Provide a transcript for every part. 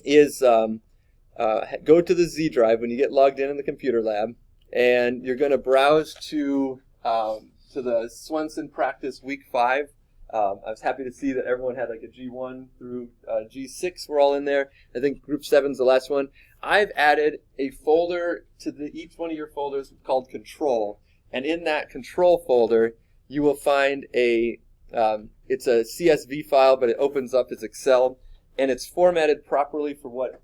is go to the Z drive when you get logged in the computer lab, and you're going to browse to the Swenson practice week 5. I was happy to see that everyone had like a G1 through G6. We're all in there. I think group 7 is the last one. I've added a folder to each one of your folders called control. And in that control folder, you will find it's a CSV file, but it opens up as Excel. And it's formatted properly for what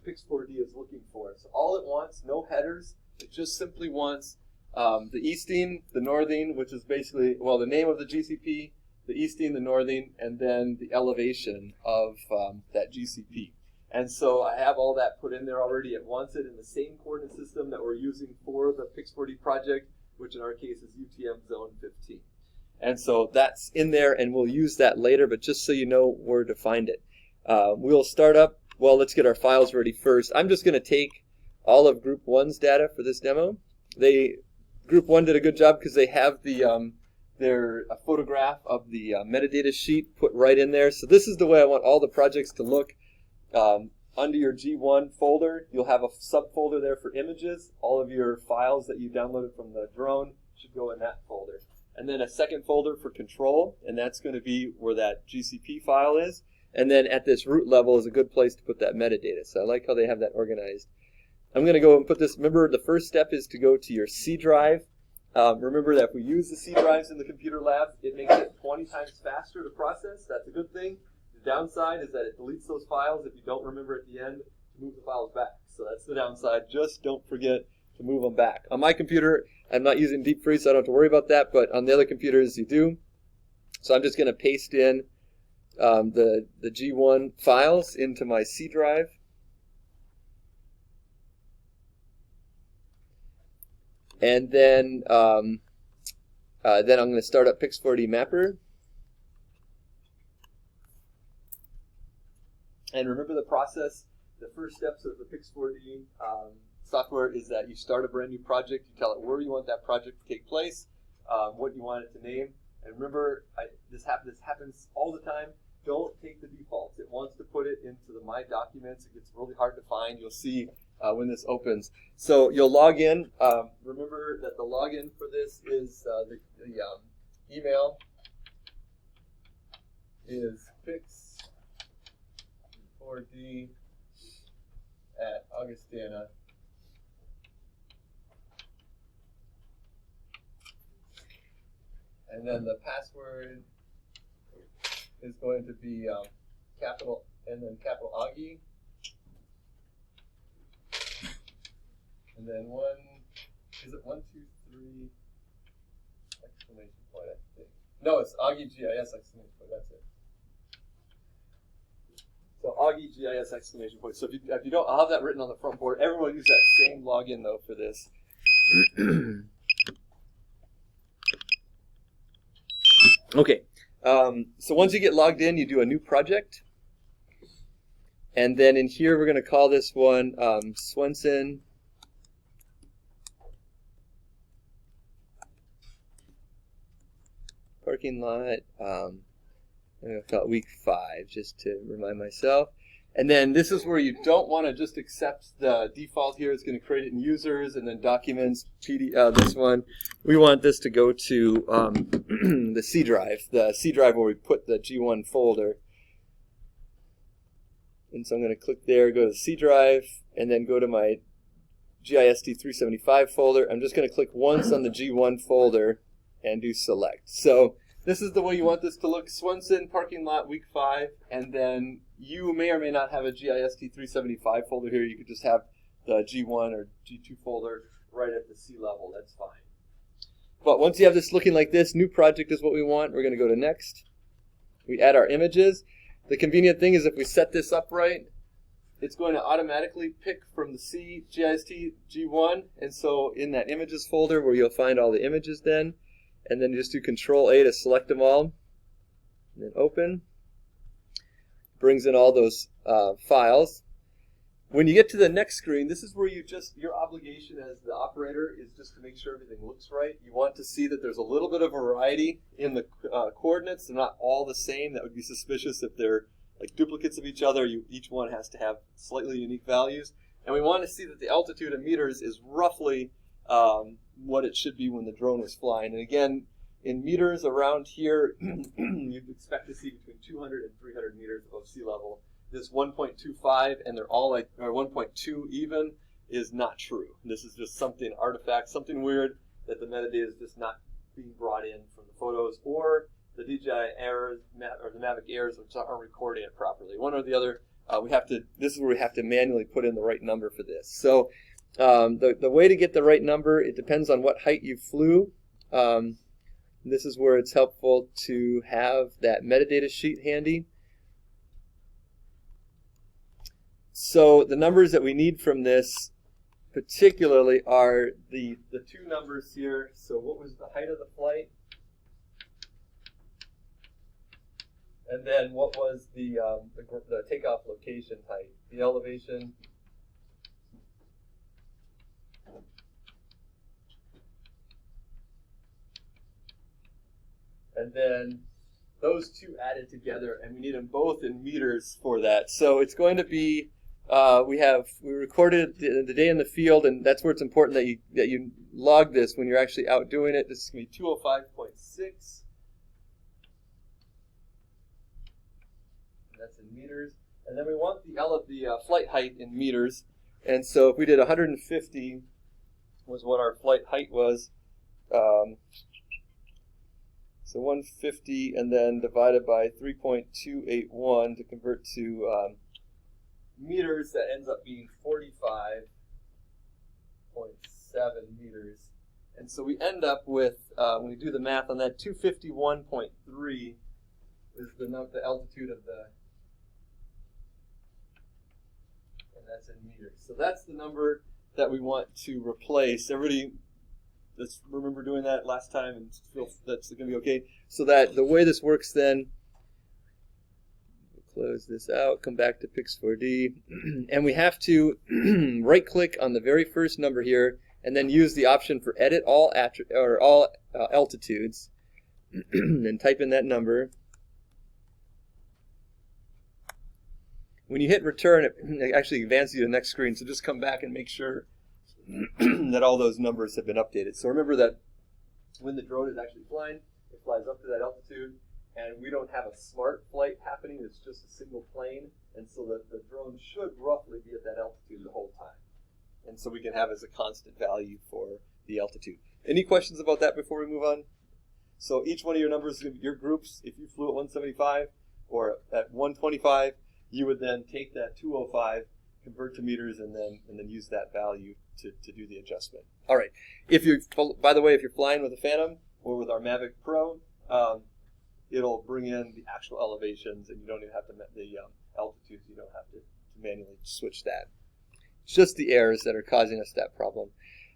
Pix4D is looking for. So all it wants, no headers. It just simply wants the easting, the northing, which is basically, well, the name of the GCP, the easting, the northing, and then the elevation of that GCP. And so I have all that put in there already. It wants it in the same coordinate system that we're using for the Pix4D project, which in our case is UTM zone 15. And so that's in there, and we'll use that later, but just so you know where to find it. We'll start up, well, let's get our files ready first. I'm just going to take all of Group 1's data for this demo. Group 1 did a good job because they have their photograph of the metadata sheet put right in there. So this is the way I want all the projects to look. Under your G1 folder, you'll have a subfolder there for images. All of your files that you downloaded from the drone should go in that folder. And then a second folder for control, and that's going to be where that GCP file is. And then at this root level is a good place to put that metadata. So I like how they have that organized. I'm going to go and put this, remember the first step is to go to your C drive. Remember that if we use the C drives in the computer lab, it makes it 20 times faster to process. That's a good thing. The downside is that it deletes those files if you don't remember at the end to move the files back. So that's the downside. Just don't forget to move them back. On my computer, I'm not using Deep Freeze, so I don't have to worry about that, but on the other computers, you do. So I'm just going to paste in the G1 files into my C drive. And then I'm going to start up Pix4D Mapper. And remember the process, the first steps of the Pix4D software is that you start a brand new project, you tell it where you want that project to take place, what you want it to name. And remember, this happens all the time. Don't take the defaults. It wants to put it into the My Documents. It gets really hard to find. You'll see when this opens. So you'll log in. Remember that the login for this is the email is Pix4D@Augustana. And then the password is going to be capital and then capital Augie. And then is it 1, 2, 3 exclamation point, I think. No, it's Augie GIS exclamation point, that's it. So Augie GIS exclamation point. So if you don't, I'll have that written on the front board. Everyone will use that same login though for this. Okay, so once you get logged in, you do a new project. And then in here, we're going to call this one Swenson Parking Lot. I'm going to call it week 5, just to remind myself. And then this is where you don't want to just accept the default here. It's going to create it in users and then documents, this one. We want this to go to the C drive where we put the G1 folder. And so I'm going to click there, go to the C drive, and then go to my GIST 375 folder. I'm just going to click once on the G1 folder and do select. So this is the way you want this to look. Swenson Parking Lot week 5, and then you may or may not have a GIST 375 folder here. You could just have the G1 or G2 folder right at the C level. That's fine. But once you have this looking like this, new project is what we want. We're going to go to next. We add our images. The convenient thing is if we set this up right, it's going to automatically pick from the C GIST G1. And so in that images folder where you'll find all the images then, and then just do Control-A to select them all, and then open. Brings in all those files. When you get to the next screen, this is where your obligation as the operator is just to make sure everything looks right. You want to see that there's a little bit of variety in the coordinates. They're not all the same. That would be suspicious if they're like duplicates of each other. Each one has to have slightly unique values. And we want to see that the altitude in meters is roughly what it should be when the drone was flying. And again, in meters around here, you'd expect to see between 200 and 300 meters above sea level. This 1.25, and they're all like, or 1.2 even, is not true. This is just something, artifact, something weird that the metadata is just not being brought in from the photos, or the DJI errors, or the Mavic errors, which aren't recording it properly. One or the other. This is where we have to manually put in the right number for this. So the way to get the right number, it depends on what height you flew. This is where it's helpful to have that metadata sheet handy. So the numbers that we need from this particularly are the two numbers here. So what was the height of the flight? And then what was the takeoff location height, the elevation, and then those two added together, and we need them both in meters for that. So it's going to be we recorded the day in the field, and that's where it's important that you log this when you're actually out doing it. This is going to be 205.6. That's in meters. And then we want the flight height in meters. And so if we did 150 was what our flight height was. So 150 and then divided by 3.281 to convert to meters, that ends up being 45.7 meters. And so we end up with, when we do the math on that, 251.3 is the altitude of the, and that's in meters. So that's the number that we want to replace. Everybody, let's remember doing that last time and feel that's going to be okay. So that the way this works then, we'll close this out, come back to Pix4D, and we have to right click on the very first number here and then use the option for edit all altitudes and type in that number. When you hit return, it actually advances you to the next screen, so just come back and make sure that all those numbers have been updated. So remember that when the drone is actually flying, it flies up to that altitude, and we don't have a smart flight happening, it's just a single plane, and so the drone should roughly be at that altitude the whole time. And so we can have as a constant value for the altitude. Any questions about that before we move on? So each one of your numbers, your groups, if you flew at 175 or at 125, you would then take that 205, convert to meters, and then use that value to do the adjustment. All right. By the way, if you're flying with a Phantom or with our Mavic Pro, it'll bring in the actual elevations, and you don't even have to the altitudes. You don't have to manually switch that. It's just the errors that are causing us that problem.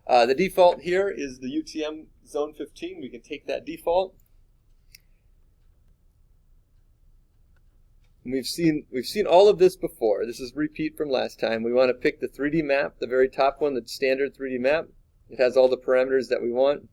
The default here is the UTM Zone 15. We can take that default. We've seen all of this before. This is repeat from last time. We want to pick the 3D map, the very top one, the standard 3D map. It has all the parameters that we want.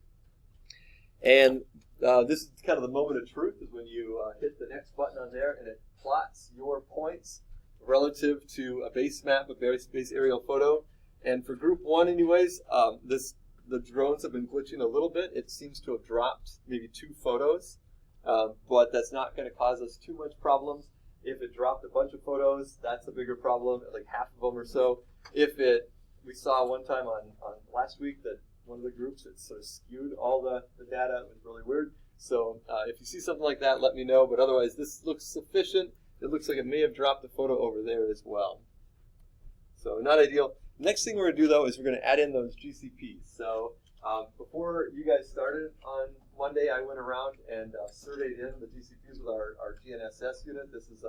And this is kind of the moment of truth, is when you hit the next button on there and it plots your points relative to a base map, a base aerial photo. And for group 1 anyways, the drones have been glitching a little bit. It seems to have dropped maybe 2 photos, but that's not going to cause us too much problems. If it dropped a bunch of photos, that's a bigger problem, like half of them or so. We saw one time on last week that one of the groups, it sort of skewed all the data. It was really weird. So if you see something like that, let me know. But otherwise, this looks sufficient. It looks like it may have dropped a photo over there as well. So not ideal. Next thing we're going to do, though, is we're going to add in those GCPs. So before you guys started on Monday, I went around and surveyed in the GCPs with our GNSS unit. This is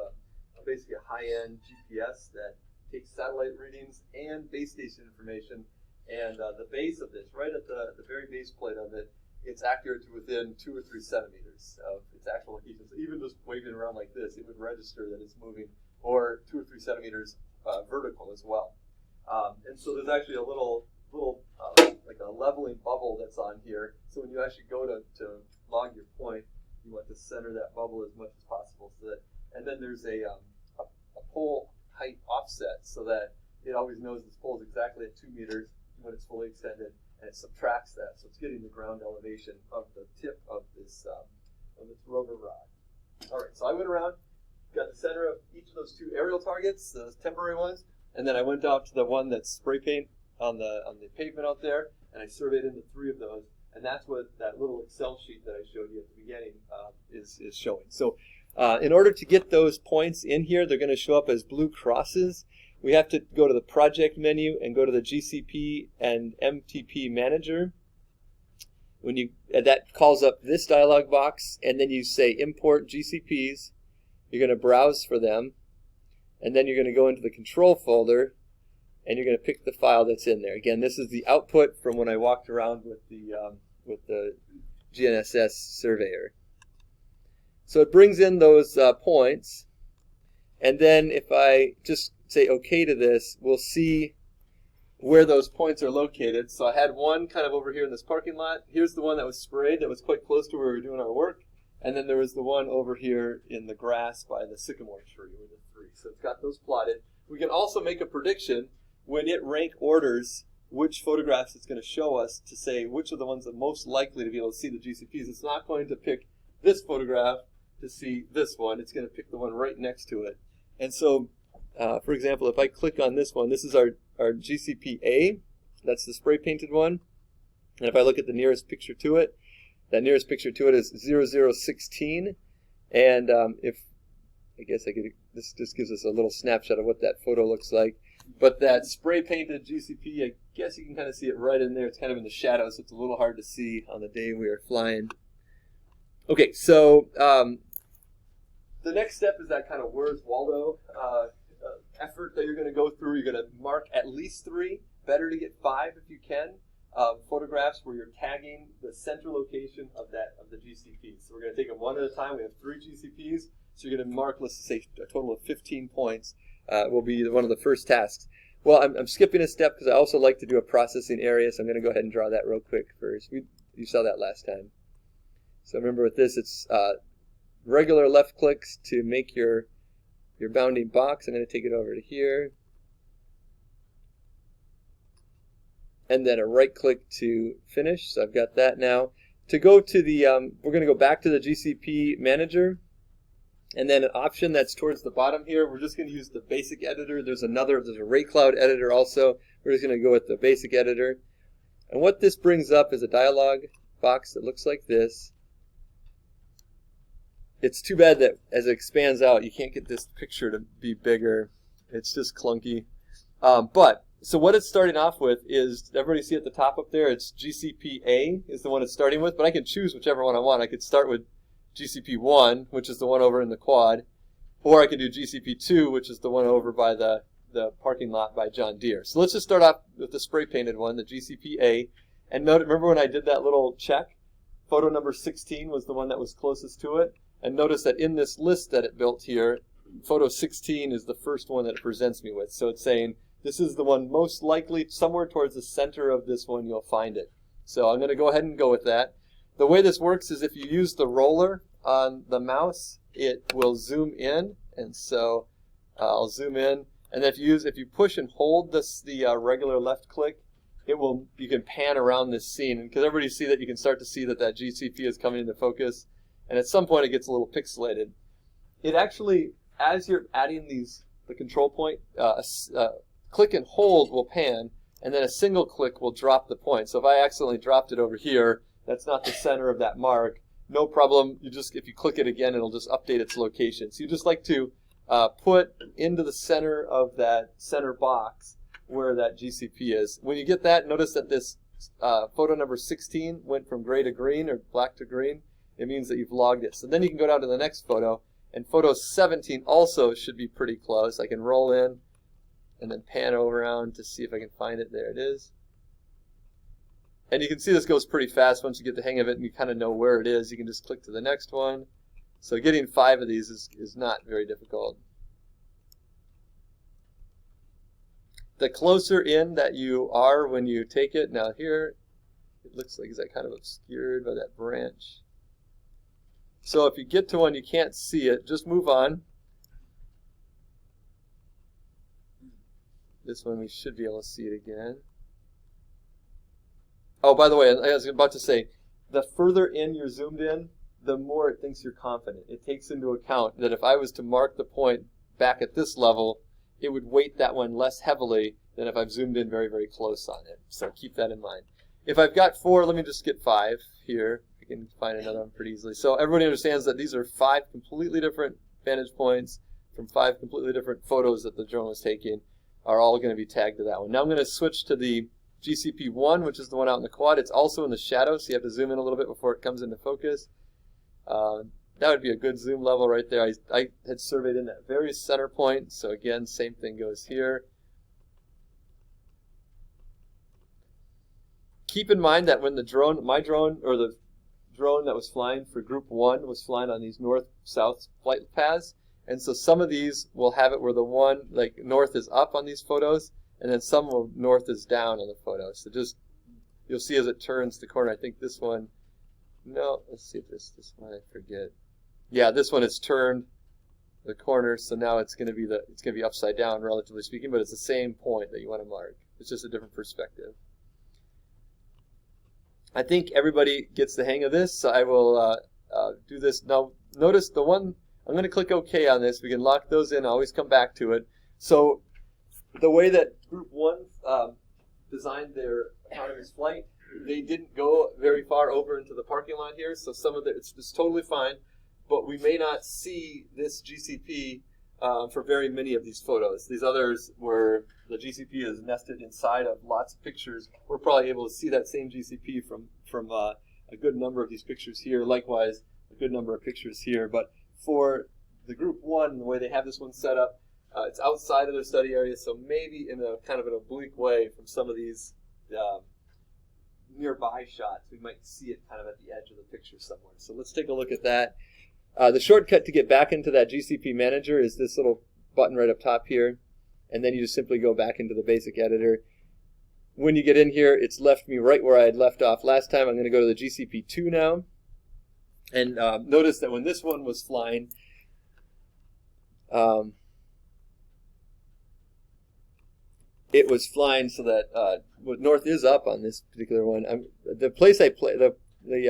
basically a high-end GPS that takes satellite readings and base station information. And the base of this, right at the very base plate of it, it's accurate to within 2 or 3 centimeters of its actual location. So even just waving around like this, it would register that it's moving, or 2 or 3 centimeters vertical as well. And so there's actually a little like a leveling bubble that's on here. So when you actually go to log your point, you want to center that bubble as much as possible. So that, and then there's a pole height offset so that it always knows this pole is exactly at 2 meters when it's fully extended, and it subtracts that, so it's getting the ground elevation of the tip of this rover rod. All right, so I went around, got the center of each of those 2 aerial targets, those temporary ones, and then I went out to the one that's spray paint on the pavement out there, and I surveyed into 3 of those, and that's what that little Excel sheet that I showed you at the beginning is showing. So in order to get those points in here, they're going to show up as blue crosses. We have to go to the project menu and go to the GCP and MTP manager. That calls up this dialog box, and then you say import GCPs. You're going to browse for them, and then you're going to go into the control folder, and you're going to pick the file that's in there. Again, this is the output from when I walked around with the GNSS surveyor. So it brings in those points, and then if I just say OK to this, we'll see where those points are located. So I had one kind of over here in this parking lot. Here's the one that was sprayed that was quite close to where we were doing our work. And then there was the one over here in the grass by the sycamore tree, or the 3. So it's got those plotted. We can also make a prediction when it rank orders which photographs it's going to show us to say which are the ones that are most likely to be able to see the GCPs. It's not going to pick this photograph to see this one. It's going to pick the one right next to it. And so, for example, if I click on this one, this is our GCP-A. That's the spray painted one. And if I look at the nearest picture to it, that nearest picture to it is 0016. And this just gives us a little snapshot of what that photo looks like. But that spray painted GCP, I guess you can kind of see it right in there. It's kind of in the shadows, so it's a little hard to see on the day we are flying. Okay, so the next step is that kind of Where's Waldo effort that you're going to go through. You're going to mark at least 3, better to get 5 if you can, photographs where you're tagging the center location of the GCPs. So we're going to take them one at a time. We have 3 GCPs, so you're going to mark, let's say, a total of 15 points. Will be one of the first tasks. Well, I'm skipping a step because I also like to do a processing area, so I'm going to go ahead and draw that real quick first. You saw that last time. So remember with this, it's regular left clicks to make your bounding box. I'm going to take it over to here. And then a right click to finish. So I've got that now. To go to the, we're going to go back to the GCP manager. And then an option that's towards the bottom here, we're just going to use the basic editor. There's a RayCloud editor also. We're just going to go with the basic editor. And what this brings up is a dialog box that looks like this. It's too bad that as it expands out, you can't get this picture to be bigger. It's just clunky. So what it's starting off with is, everybody see at the top up there, it's GCP-A is the one it's starting with, but I can choose whichever one I want. I could start with GCP-1, which is the one over in the quad, or I could do GCP-2, which is the one over by the parking lot by John Deere. So let's just start off with the spray painted one, the GCP-A. And remember when I did that little check? Photo number 16 was the one that was closest to it. And notice that in this list that it built here, photo 16 is the first one that it presents me with. So it's saying, this is the one most likely, somewhere towards the center of this one you'll find it. So I'm going to go ahead and go with that. The way this works is if you use the roller on the mouse, it will zoom in. And so I'll zoom in. And if you push and hold the regular left click, you can pan around this scene. And because everybody see that, you can start to see that GCP is coming into focus. And at some point it gets a little pixelated. It actually, as you're adding the control point, click and hold will pan, and then a single click will drop the point. So if I accidentally dropped it over here, that's not the center of that mark. No problem. If you click it again, it'll just update its location. So you just like to put into the center of that center box where that GCP is. When you get that, notice that this photo number 16 went from gray to green or black to green. It means that you've logged it. So then you can go down to the next photo, and photo 17 also should be pretty close. I can roll in and then pan around to see if I can find it. There it is. And you can see this goes pretty fast once you get the hang of it and you kind of know where it is. You can just click to the next one. So getting 5 of these is not very difficult. The closer in that you are when you take it, now here, it looks like, is that kind of obscured by that branch? So if you get to one you can't see it, just move on. This one we should be able to see it again. Oh, by the way, I was about to say, the further in you're zoomed in, the more it thinks you're confident. It takes into account that if I was to mark the point back at this level, it would weight that one less heavily than if I've zoomed in very, very close on it. So keep that in mind. If I've got 4, let me just get 5 here. I can find another one pretty easily. So everybody understands that these are 5 completely different vantage points from 5 completely different photos that the drone was taking are all going to be tagged to that one. Now I'm going to switch to the GCP-1, which is the one out in the quad. It's also in the shadow, so you have to zoom in a little bit before it comes into focus. That would be a good zoom level right there. I had surveyed in that very center point, so again, same thing goes here. Keep in mind that when the drone, my drone, or the drone that was flying for Group 1 was flying on these north-south flight paths, and so some of these will have it where the one, like north is up on these photos, and then some will north is down on the photos. So just, you'll see as it turns the corner, I think this one, no, let's see if this one, I forget. Yeah, this one is turned the corner, so now it's going to be upside down, relatively speaking, but it's the same point that you want to mark. It's just a different perspective. I think everybody gets the hang of this, so I will do this. Now, notice the one, I'm going to click OK on this. We can lock those in, always come back to it. So the way that Group 1 designed their autonomous flight, they didn't go very far over into the parking lot here, so some of it's totally fine, but we may not see this GCP for very many of these photos. These others where the GCP is nested inside of lots of pictures, we're probably able to see that same GCP from a good number of these pictures here, likewise a good number of pictures here. But for the Group 1, the way they have this one set up, it's outside of their study area, so maybe in a kind of an oblique way from some of these nearby shots, we might see it kind of at the edge of the picture somewhere. So let's take a look at that. The shortcut to get back into that GCP manager is this little button right up top here, and then you just simply go back into the basic editor. When you get in here, it's left me right where I had left off last time. I'm going to go to the GCP-2 now, and notice that when this one was flying, it was flying so that north is up on this particular one. The place I play, the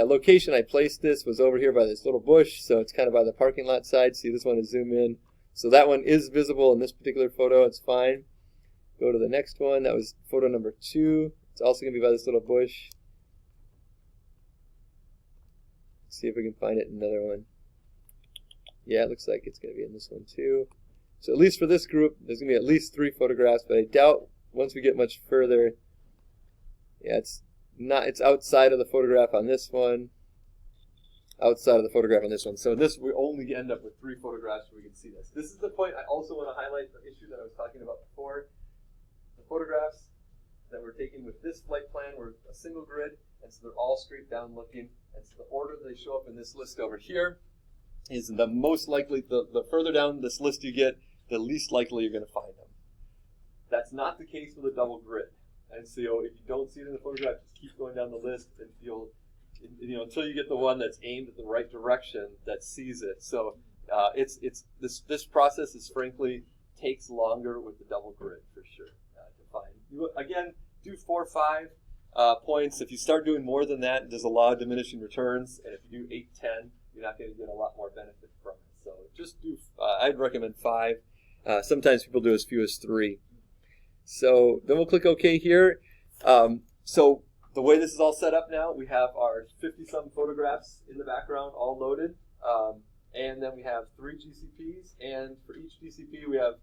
location I placed this was over here by this little bush, so it's kind of by the parking lot side. See, this one is zoom in. So that one is visible in this particular photo. It's fine. Go to the next one. That was photo number 2. It's also going to be by this little bush. Let's see if we can find it in another one. Yeah, it looks like it's going to be in this one too. So at least for this group, there's going to be at least 3 photographs, but I doubt once we get much further, yeah, it's outside of the photograph on this one, outside of the photograph on this one. So this, we only end up with 3 photographs where we can see this. This is the point I also want to highlight the issue that I was talking about before. The photographs that were taken with this flight plan were a single grid, and so they're all straight down looking. And so the order they show up in this list over here is the most likely, the further down this list you get, the least likely you're going to find them. That's not the case with a double grid. And so if you don't see it in the photograph, just keep going down the list, and you'll, until you get the one that's aimed at the right direction that sees it. So this process is frankly takes longer with the double grid for sure to find. You, again, do 4 or 5 points. If you start doing more than that, there's a lot of diminishing returns, and if you do 8, 10, you're not going to get a lot more benefit from it. So just do. I'd recommend 5. Sometimes people do as few as 3. So then we'll click OK here. So the way this is all set up now, we have our 50-some photographs in the background all loaded. And then we have 3 GCPs. And for each GCP, we have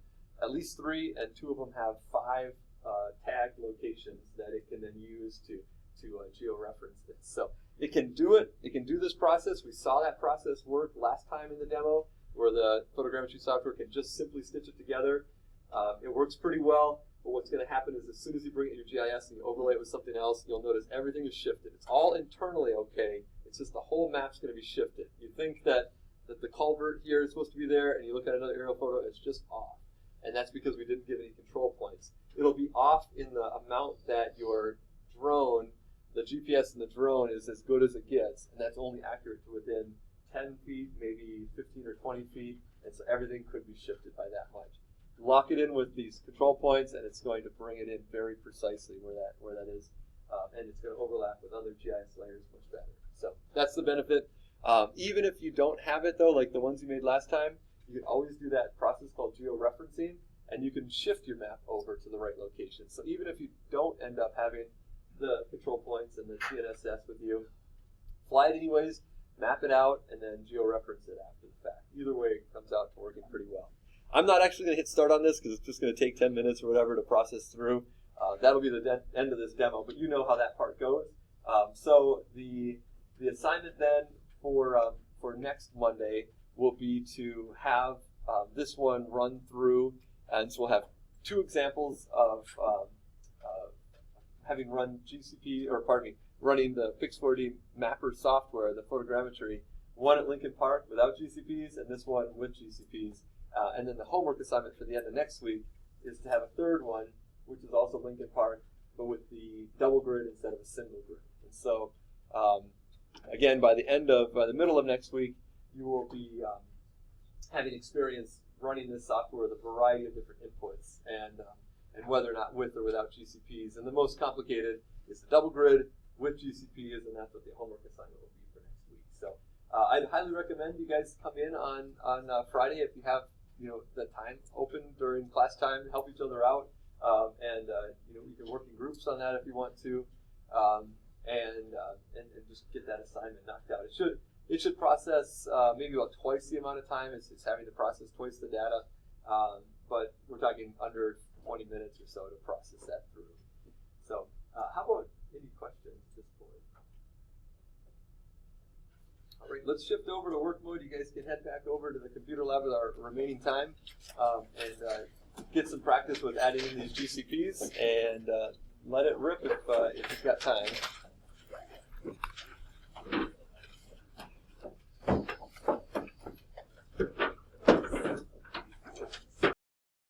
at least 3, and 2 of them have 5 tagged locations that it can then use to georeference this. So it can do it. It can do this process. We saw that process work last time in the demo, where the photogrammetry software can just simply stitch it together. It works pretty well. But what's going to happen is as soon as you bring it in your GIS and you overlay it with something else, you'll notice everything is shifted. It's all internally okay. It's just the whole map's going to be shifted. You think that the culvert here is supposed to be there, and you look at another aerial photo, it's just off. And that's because we didn't give any control points. It'll be off in the amount that your drone, the GPS in the drone, is as good as it gets, and that's only accurate to within 10 feet, maybe 15 or 20 feet, and so everything could be shifted by that much. lock it in with these control points, and it's going to bring it in very precisely where that is, and it's going to overlap with other GIS layers much better. So that's the benefit. Even if you don't have it though, like the ones you made last time, you can always do that process called georeferencing, and you can shift your map over to the right location. So even if you don't end up having the control points and the GNSS with you, fly it anyways, map it out, and then georeference it after the fact. Either way, it comes out to working pretty well. I'm not actually going to hit start on this because it's just going to take 10 minutes or whatever to process through. That'll be the end of this demo, but you know how that part goes. So the assignment then for next Monday will be to have this one run through, and so we'll have two examples of having run running the Pix4D mapper software, the photogrammetry, one at Lincoln Park without GCPs, and this one with GCPs. And then the homework assignment for the end of next week is to have a third one, which is also Lincoln Park, but with the double grid instead of a single grid. And so, again, by the middle of next week, you will be having experience running this software with a variety of different inputs, and whether or not with or without GCPs. And the most complicated is the double grid with GCPs, and that's what the homework assignment will be for next week. So I'd highly recommend you guys come in on Friday if you have the time open during class time, help each other out, and you can work in groups on that if you want to, and just get that assignment knocked out. It should process maybe about twice the amount of time it's having to process twice the data, but we're talking under 20 minutes or so to process that through. So how about any questions at this point? All right, let's shift over to work mode. You guys can head back over to the computer lab with our remaining time and get some practice with adding in these GCPs, and let it rip if you've got time.